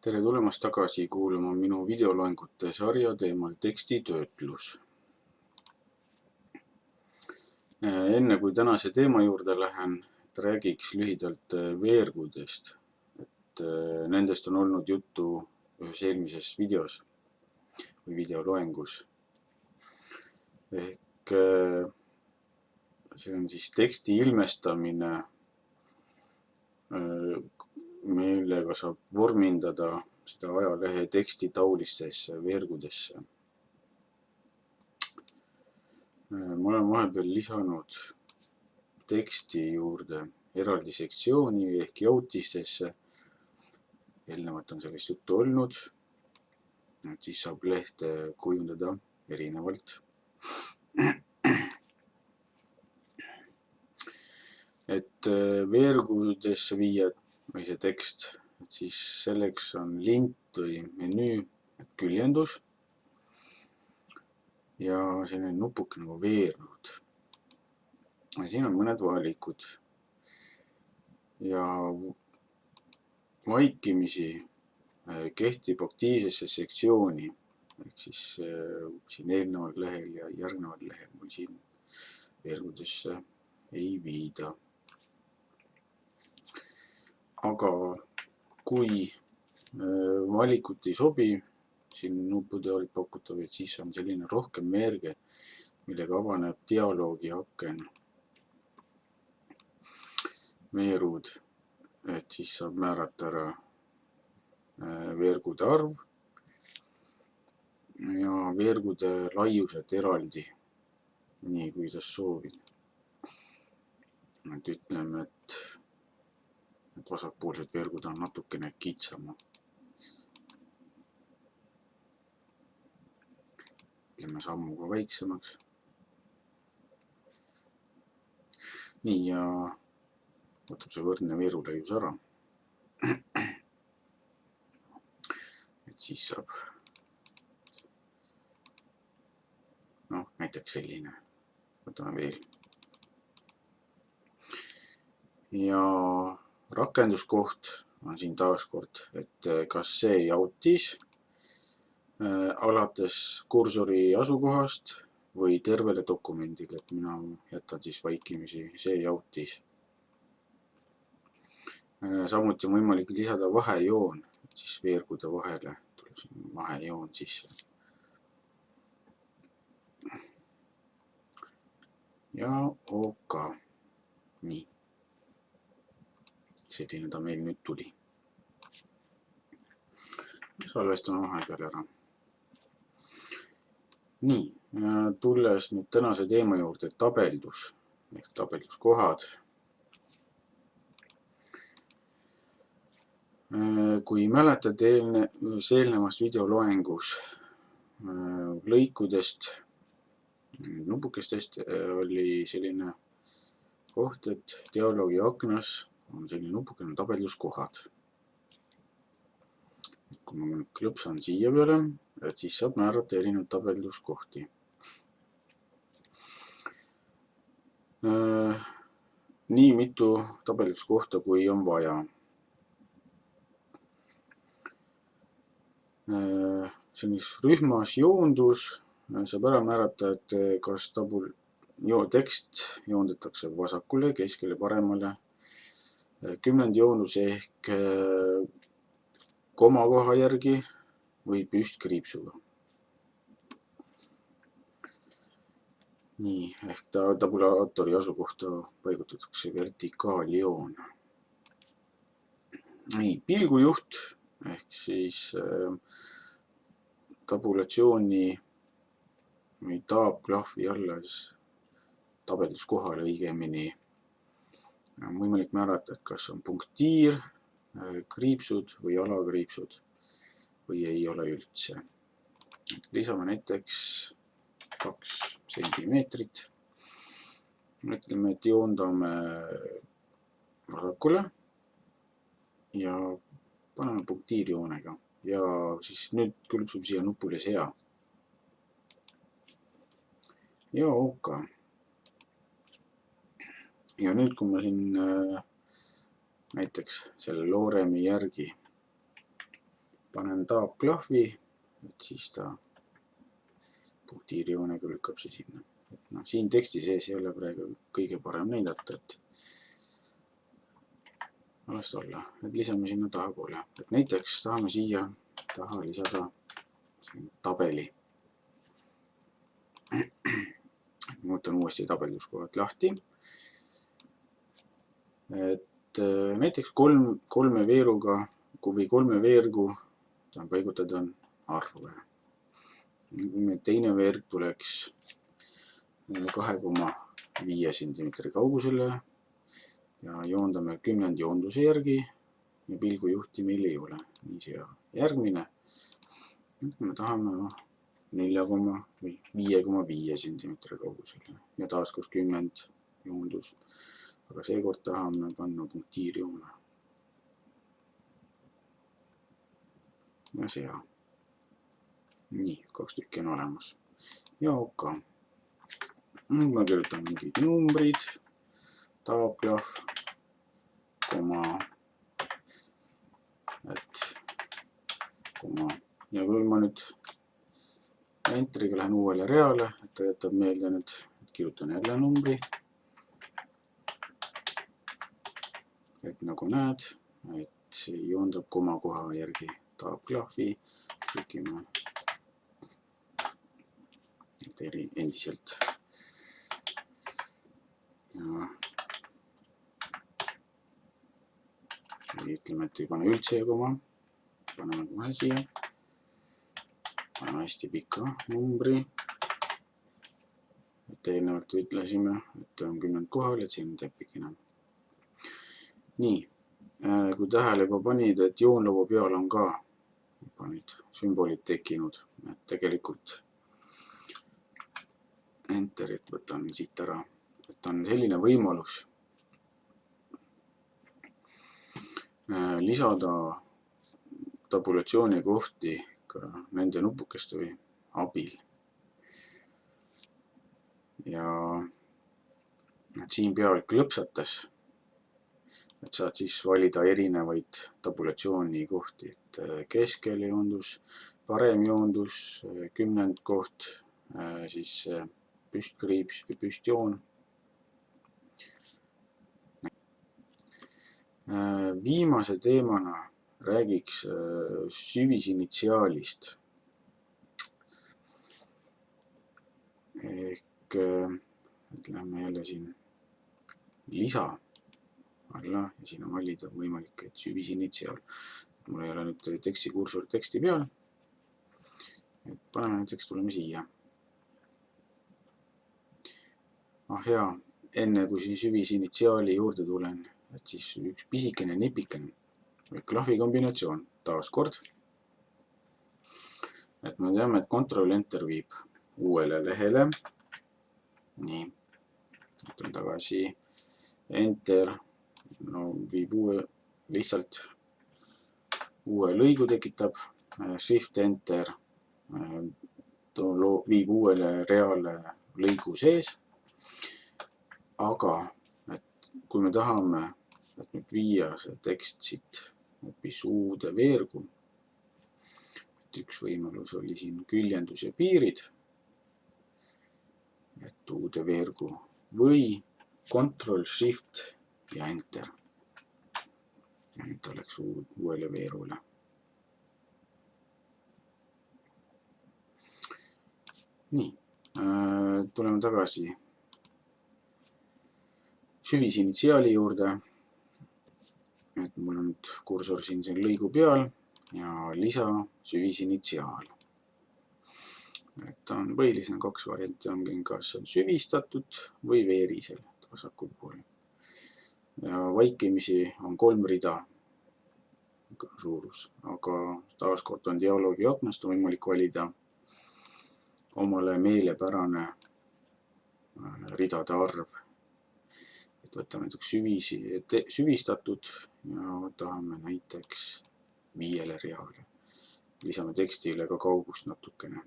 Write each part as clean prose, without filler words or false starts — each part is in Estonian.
Tere tulemast tagasi kuulama minu videoloengute sarja teemal tekstitöötlus. Enne kui tänase teema juurde lähen, räägiks lühidalt veergudest. Nendest on olnud juttu ühes eelmises videos või videoloengus. Ehk see on siis teksti ilmestamine, millega saab vormindada seda ajalehe teksti taolistesse veergudesse. Ma olen vahepeal lisanud teksti juurde eraldi sektsiooni ehk jautistesse. Eelnevalt on sellest juttu olnud, et siis saab lehte kujundada erinevalt. Et veergudesse viia või see tekst, et siis selleks on lint või menüü, küljendus ja selline nupuke nagu veergud. Siin on mõned valikud ja vaikimisi kehtib aktiivsesse sektsiooni ehk siis siin eelneval lehel ja järgneval lehel mul siin veergudesse ei viida. Aga kui valikut ei sobi, siin nuppude olid pakutavad, siis on selline rohkem veerge, millega avaneb dialoogi aken. Veerud, et siis saab määrata ära veergude arv ja veergude laiused eraldi, nii kuidas soovin. Et ütleme, et vasakpoolsed veergud on natukene kitsama. Ütleme sammuga väiksemaks. Nii, ja võtab see võrdne veerulaius ära. Et siis saab näiteks selline. Võtame veel. Ja rakenduskoht on siin taaskord, et kas see jautis alates kursori asukohast või tervele dokumendile, et mina jätan siis vaikimisi see jautis. Samuti on võimalik lisada vahejoon, et siis veergude vahele tuleb siin vahejoon sisse. Ja OK. Nii. Selline ta meil nüüd tuli. Salvestame vahepeal ära. Nii, tulles nüüd tänase teema juurde tabeldus ehk tabelduskohad. Kui mäletad eelnevast videoloengus lõikudest, nupukestest oli selline koht, et dialoogi aknas on selline nupukene tabelduskohad. Kui ma klõpsan siia peale, et siis saab määrata erinevaid tabelduskohti. Nii mitu tabelduskohta, kui on vaja. Sellis rühmas joondus saab ära määrata, et kas tekst joondatakse vasakule, keskele, paremale. Kümnendjoonus ehk komakoha järgi või püstkriipsuga. Nii, ehk tabulaatori asukohta paigutatakse vertikaaljoon. Nii, pilgujuht ehk siis tabulatsiooni või taabklahvi alla tabelduskohale õigemini on võimalik määrata, et kas on punktiir, kriipsud või alakriipsud või ei ole üldse. Lisame näiteks 2 sentimeetrit. Mõtleme, et joondame vasakule ja paneme punktiirjoonega ja siis nüüd külpsub siia nupule sea. Ja OK. Ja nüüd, kui ma siin näiteks selle looremi järgi panen taabklahvi, et siis ta punktiirijoonega lükkab see sinna. No, siin teksti sees ei ole praegu kõige parem näidata, et alles olla, et lisame sinna tahapoole, et näiteks tahame siia taha lisada tabeli. Muutan uuesti tabelduskohad lahti. Et näiteks kolme veeruga või kolme veergu paigutada on arve. Teine veerg tuleks 2,5 cm kaugusele ja joondame 10 joonduse järgi ja pilgujuhti meil ei ole. Nii see järgmine. Me tahame 5,5 cm kaugusele ja taas 10 joondus. Aga seekord tahame panna punktiirjoone. Ja see. Nii, 2 tükki on olemas. Ja OK. Nüüd ma kirjutan mingid numbrid, taabklahv, koma, ja kui ma nüüd enteriga lähen uuele reale, et ta jätab meelde nüüd, et kirjutan jälle numbri. Et nagu näed, et joondab komakoha järgi taabklahvi, trükime endiselt. Ja ütleme, et ei pane üldse koma, paneme kohe siia. Paneme hästi pika numbri. Et eelnevalt ütlesime, et on 10 kohal, et siin on täpikene. Nii, kui tähele juba panid, et joonlaua peal on ka need sümbolid tekkinud, et tegelikult enterit võtan siit ära, et on selline võimalus lisada tabulatsiooni kohti ka nende nupukeste või abil. Ja siin peal klõpsates, et saad siis valida erinevaid tabulatsiooni kohti, et keskel joondus, parem joondus, 10 koht, siis püstkriips või püstjoon. Viimase teemana räägiks süvisinitsiaalist. Ehk lähme jälle siin lisa alla ja siin on valida võimalik, et süvisinitsiaal. Mul ei ole nüüd teksti kursor teksti peal. Et paneme näiteks, tuleme siia. Hea, enne kui siin süvisinitsiaali juurde tulen, et siis üks pisikene nipikene või klahvi kombinatsioon taas kord. Et me teame, et Ctrl-Enter viib uuele lehele. Nii, võtan tagasi Enter, no viib lihtsalt uue lõigu tekitab, Shift-Enter viib uuele reale lõigu sees. Aga et kui me tahame et nüüd viia see tekst siit hoopis uude veergu, et üks võimalus oli siin küljendus ja piirid, et uude veergu või Ctrl, Shift ja Enter. Ja nüüd oleks uuele veerule. Nii, tuleme tagasi süvisinitsiaali juurde. Et mul on nüüd kursor siin lõigu peal ja lisa süvisinitsiaal. Et on põhilisena 2 varianti, on kas on süvistatud või veerisel vasakul pool. Ja vaikimisi on 3 rida suurus, aga taaskord on dialoogi aknast võimalik valida omale meelepärane ridade arv. Et võtame näiteks süvistatud ja tahame näiteks 5 reale. Lisame tekstile ka kaugust natukene.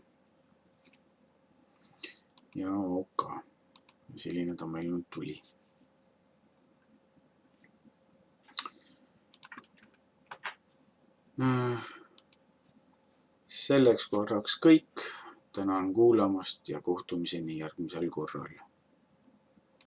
Ja OK. Selline ta meil nüüd tuli. selleks korraks kõik. Tänan kuulamast ja kohtumiseni järgmisel korral.